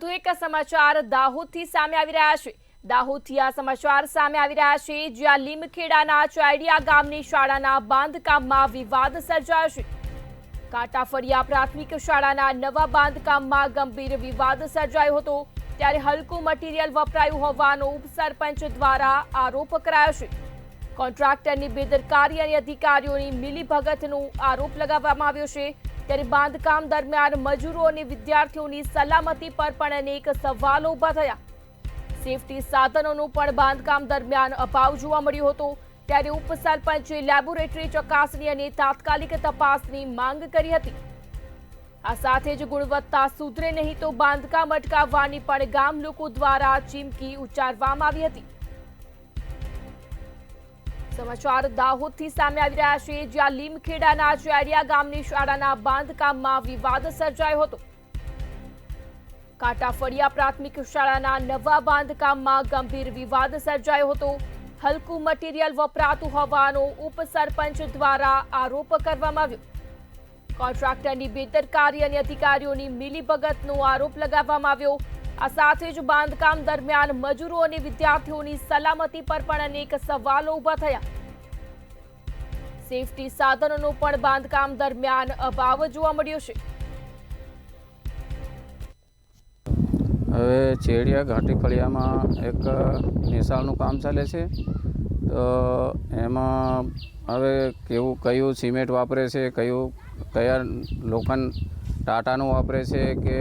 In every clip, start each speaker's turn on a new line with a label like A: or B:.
A: વધુ એક સમાચાર દાહોદથી સામે આવી રહ્યા છે। દાહોદથી આ સમાચાર સામે આવી રહ્યા છે, જ્યાં લીમખેડાના ચાયડિયા ગામની શાળાના બાંધકામમાં વિવાદ સર્જાયો છે। કાંટાફળિયા પ્રાથમિક શાળાના નવા બાંધકામમાં ગંભીર વિવાદ સર્જાયો હતો, ત્યારે હલકું મટીરીયલ વપરાયું હોવાનો ઉપસરપંચ દ્વારા આરોપ કરાયો છે। કોન્ટ્રાક્ટરની બેદરકારી અને અધિકારીઓની મિલીભગતનો આરોપ લગાવવામાં આવ્યો છે। ત્યારે બાંધકામ દરમિયાન મજૂરો અને વિદ્યાર્થીઓની સલામતી પર પણ અનેક સવાલો ઉભા થયા। સેફટી સાધનોનો પણ બાંધકામ દરમિયાન અભાવ જોવા મળ્યો હતો, ત્યારે ઉપસરપંચે લેબોરેટરી ચકાસણી અને તાત્કાલિક તપાસની માંગ કરી હતી। આ સાથે જ ગુણવત્તા સુધરે નહીં તો બાંધકામ અટકાવવાની પણ ગામ લોકો દ્વારા ચીમકી ઉચ્ચારવામાં આવી હતી। સમાચાર દાહોદથી સામે આવી રહ્યા છે, જ્યાં લીમખેડાના ચાયડિયા ગામની શાળાના બાંધકામમાં વિવાદ સર્જાયો હતો। કાંટાફળિયા પ્રાથમિક શાળાના નવા બાંધકામમાં ગંભીર વિવાદ સર્જાયો હતો। હલકું મટીરીયલ વપરાતું હોવાનો ઉપસરપંચ દ્વારા આરોપ કરવામાં આવ્યો। કોન્ટ્રાક્ટરની બેદરકારી અને અધિકારીઓની મિલીભગતનો આરોપ લગાવવામાં આવ્યો। આ સાથે જ બાંધકામ દરમિયાન મજૂરો અને વિદ્યાર્થીઓની સલામતી પર પણ અનેક સવાલો ઉભા થયા। સેફટી સાધનોનો પણ બાંધકામ દરમિયાન અભાવ જોવા મળ્યો છે।
B: હવે ચેડિયા ઘાટીફળિયામાં એક નિશાળનું કામ ચાલે છે, તો એમાં હવે કયું સિમેન્ટ વાપરે છે, કયા લોખંડ ટાટાનું વાપરે છે કે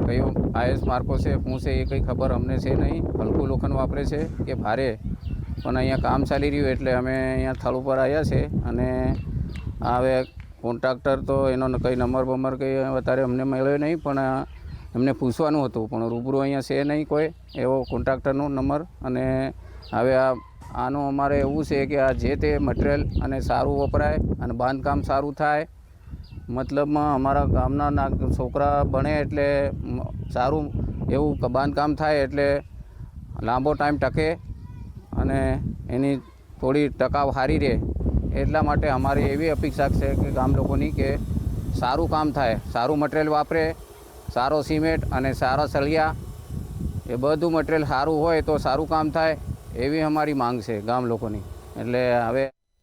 B: કયું આઈએસ માર્કો છે, શું છે એ કંઈ ખબર અમને છે નહીં। હલકું લોખંડ વાપરે છે કે ભારે, પણ અહીંયા કામ ચાલી રહ્યું એટલે અમે અહીંયા સ્થળ ઉપર આવ્યા છે। અને હવે કોન્ટ્રાક્ટર તો એનો કંઈ નંબર કંઈ અત્યારે અમને મળ્યો નહીં, પણ એમને પૂછવાનું હતું, પણ રૂબરૂ અહીંયા છે નહીં કોઈ એવો કોન્ટ્રાક્ટરનો નંબર। અને હવે આનું અમારે એવું છે કે આ જે તે મટિરિયલ અને સારું વપરાય અને બાંધકામ સારું થાય, મતલબમાં અમારા ગામના છોકરા ભણે એટલે સારું એવું બાંધકામ થાય, એટલે લાંબો ટાઈમ ટકે અને એની થોડી ટકાવ સારી રહે। એટલા માટે અમારી એવી અપેક્ષા છે કે ગામ લોકોની કે સારું કામ થાય, સારું મટિરિયલ વાપરે, સારો સિમેન્ટ અને સારા સળિયા, એ બધું મટિરિયલ સારું હોય તો સારું કામ થાય, એવી અમારી માંગ છે ગામ લોકોની। એટલે હવે